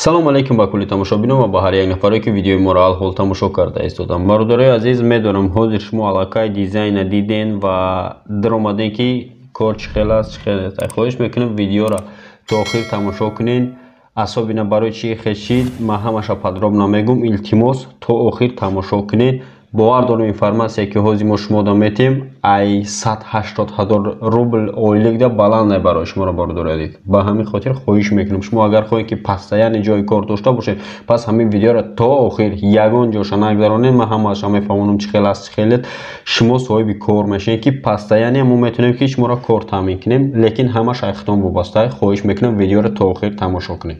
салом алейкум ба кулли тамошобинон ва ба ҳар як нафаре ки видеои моро алҳол тамошо карда истодам. Бародарои азиз, медонам ҳозир шумо аллакай дизайна диден ва даромаден ки кор чӣ хел аст, чӣ хел аст. Хоҳиш мекунам видеоро то охир тамошо кунен. Асобина барои чӣ хел шид ман ҳамаша подроб намегум. Илтимос то охир тамошо кунен. бовар дорем информация ки ҳозир мо шумода метем ай 180,000 рубл ойликда баланда барои шуморо бардоред. Ба ҳамин хотир хоҳиш мекунам шумо агар хоҳед ки постоянно ҷои кор дошта бошед, пас ҳамин видеоро то охир ягон ҷоша нагзаронед. Ман ҳамаша мефаҳмонам чӣ хел аст, чӣ хел шумо соҳиби кор мешавед ки постоянно мо метавонем ки шуморо кор таъмин кунем, лекин ҳамаша ихтом вобаста. Хоҳиш мекунам видеоро то охир тамошо кунед.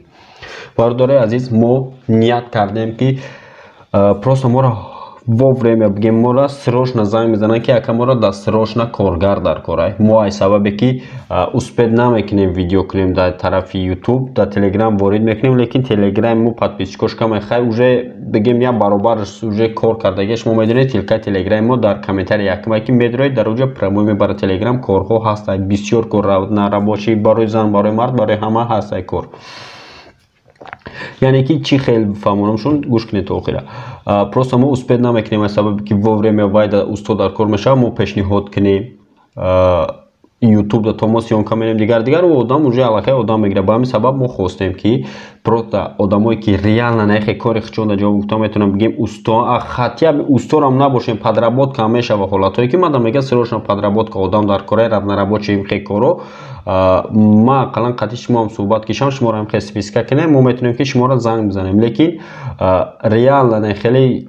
Бародари азиз, мо ният кардем ки просто моро вовремя бигем моро срочно занг мезананд ки ака моро дар срочно коргар дар корай. Мо ай сабабе ки успед намекунем видео кунем дар тарафи YouTube, дар Telegram ворид мекунем, лекин Telegram мо подписчикош каме хай уже бигем я баробар уже кор кардагиаш мо медонед. Тилка Telegram мо дар комментарий якмай ки медроид дар уҷа промой мебара Telegram корҳо ҳастай, бисёр кор на рабочий барои зан, барои мард, барои ҳама ҳастай кор. яъне ки чӣ хел фаҳмонамшон гӯш кунед то охира. Просто мо успед намекунем аз сабаби ки вовремя вай устод дар кор мешава. Мо пешниҳод кунем YouTube да то мо сёнка менем дигар одам уже аллакай одам мегира. Ба ҳамин сабаб мо хостем ки просто одамое ки реально нахе кори хичон дар ҷо гуфта метавонам бигем хотя бы усторам набошем, подработка ҳам мешава ҳолатое ки мадам мега срочно подработка одам дар кора равнорабочий хе коро. ма ақаллан қати шумо ҳам суҳбат кишам, шуморо ҳам хе списика кунем, мо метавонем ки шуморо занг бизанем, лекин реально не хеле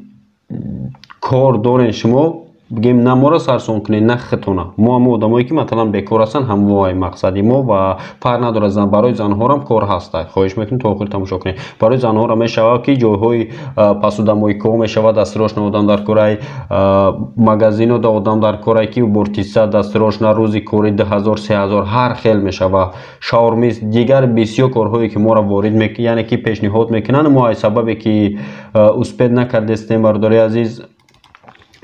кор дорен шумо бигем на моро сарсон кунед на хитона. мо ҳам одамое ки маталан бекор ҳастанд ҳамвои мақсади мо ва фарқ надорад зан. Барои занҳоро ҳам кор ҳаста. Хоҳиш мекунем то охир тамошо кунед. Барои занҳоро мешава ки ҷойҳои пасудамои ко мешава дастрочно одам дар кораи магазино да одам дар кораи ки бортиса дастрочно рӯзи кори 2000 3000 ҳар хел мешава. шаурмист дигар бисёр корҳое ки моро ворид мекунанд, яъне ки пешниҳод мекунанд. мо ай сабабе ки успед накардестем бародари азиз,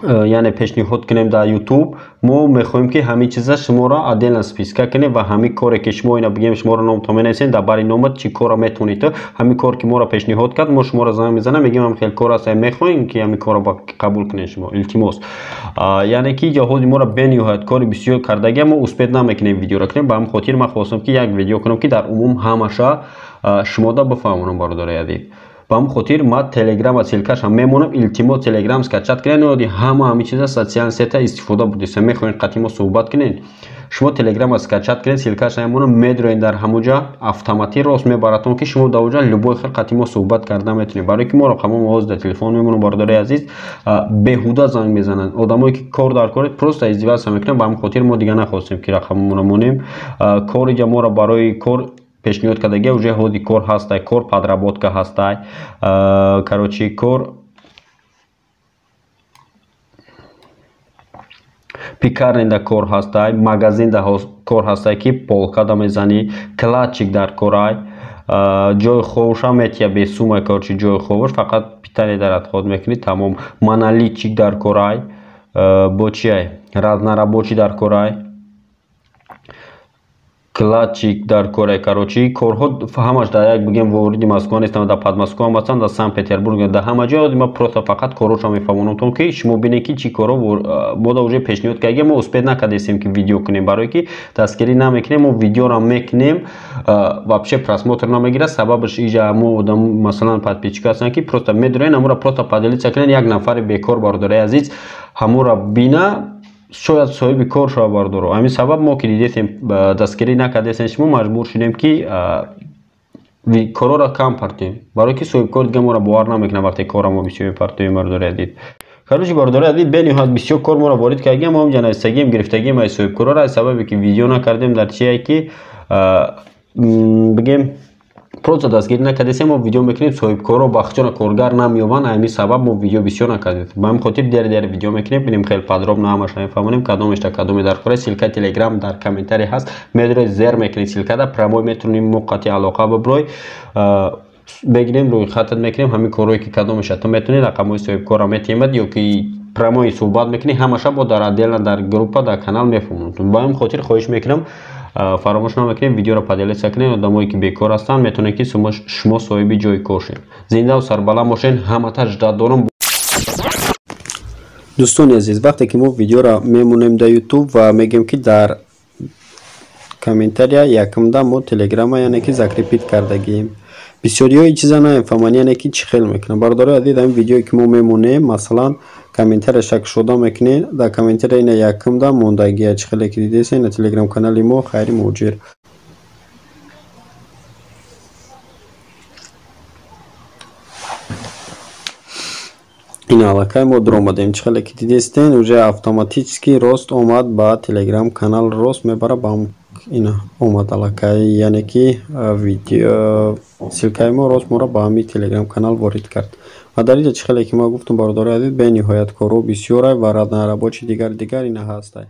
яъне пешниҳод кунем дар YouTube. мо мехоҳем ки ҳамин чиза шуморо отдельно списка кунем ва ҳамин коре ки шумо ина бигем шуморо номто менависем дар бари номат чӣ кора метавонед то ҳамин кор ки моро пешниҳод кард, мо шуморо занг мезанем, мегем ҳам хел кор аст, мехоҳем ки ҳамин корро қабул кунед шумо. Илтимос, яъне ки ҷаҳози моро бениҳоят кори бисёр кардаги мо успед намекунем видеоро кунем. Ба ҳамин хотир ман хостам ки як видео кунам ки дар умум ҳамаша шумода бифаҳмонам бародари азиз. Ба ҳамин хотир ман Telegram силкаш ҳам мемонам. Илтимос Telegram скачат кунед, ноди ҳамин чиза социални сета истифода будиса. мехоҳед қати мо суҳбат кунед, шумо Telegram скачат кунед, силкаш мемонам, медроед дар ҳамуҷа автоматӣ рост мебаратон ки шумо дар уҷа любой хел қати мо суҳбат карда метавонед. барои ки моро ҳамон ҳоз дар телефон мемонам бародари азиз, беҳуда занг мезананд одамое ки кор дар кор просто издивоҷ мекунанд. ба ҳамин хотир мо дига нахостем ки рақаммонро монем. кориҷа моро барои кор пешниҳод кардаги уже ҳози кор ҳастай, кор подработка ҳастай, короче кор пекарнда кор ҳастай, магазинда кор ҳастай ки полкада мезани, кладчик дар корай, ҷои ховуша метия бесумай, короче ҷои ховуш фақат питане дар отход мекунӣ тамом. монолитчик дар корай, бо чиай разнорабочий дар корай, кладчик дар корай. короче корҳо ҳамаш дар як бигем вориди Москва нестанд, дар Подмосква ҳам ҳастанд, дар Санкт-Петербург, дар ҳама ҷо. ман просто фақат корҳошро мефаҳмонам ки шумо бинед ки чӣ коро мода уже пешниҳод кардем. мо успед накардем ки видео кунем, барое ки дастгирӣ намекунем. мо видеоро мекунем, вообще просмотр намегирад. сабабаш ижа мо одам масалан подписчик ҳастанд ки просто медроен ҳамуро просто поделиться кунед. як нафари бекор бародари азиз ҳамуро бина шояд соҳиби кор шава бардоро. ҳамин сабаб мо ки дидем дастгирӣ накардем, шумо маҷбур шудем ки корро кам партем, барои ки соҳибкор дига моро бовар намекунад вақте корро мо бисёр мепартоем бародари азиз. короче бародари азиз, бениҳоят бисёр кор моро ворид кардем. мо ҳамҷа навистагием гирифтагием ай соҳибкорро аз сабабе ки видео накардем дар чие ки бигем просто дастгирӣ накардем. мо видео мекунем, соҳибкорро бахчона коргар намеёбанд. ҳамин сабаб мо видео бисёр накардем. ба ҳамин хотир дер видео мекунем, бинем хел подробно ҳамаша мефаҳмонем кадомешта кадоме дар кора. силка Telegram дар комментарий ҳаст, медроед зер мекунед силкада промой метавонем мо қати алоқа биброй бегирем, рӯи хатат мекунем. ҳамин корҳое ки кадомеша то метавонед рақамҳои соҳибкорро метиҳмад ё ки прямои суҳбат мекунӣ, ҳамаша бо дар отдельно дар группа дар канал мефаҳмонтун. Ба ин хотир хоҳиш мекунам фаромӯш намекунед видеоро поделиться кунед. Одамое ки бекор ҳастанд метавонед ки шумо соҳиби ҷойи кор шед. Зинда ва сарбаланд бошед. ҳамата ждат дорам. Дӯстони азиз, вақте ки мо видеоро мемонем дар YouTube ва мегем ки дар комментария якумда мо телеграма яъне ки закрепит кардагим. бисёриҳо чиза нафаҳманд, яъне ки чӣ хел мекунанд. Бародари азиз, дар ин видеое ки мо мемонем, масалан комментарияша кушода мекунед, дар комментария ина якумда мондагия чӣ хеле ки дидесен на телеграм канали мо Хайри Муҳоҷир. ина аллакай мо дуромадем, чӣ хеле ки дидестен уже автоматически рост омад ба телеграм канал, рост мебара ба ина омад аллакай, яъне ки видео силкаи мо рост моро ба ҳамин телеграм канал ворид кард. ва дар инҷа чӣ хеле ки мо гуфтам бародари азиз, бениҳоят корҳо бисёрай ва рабочи дигар ина ҳастай.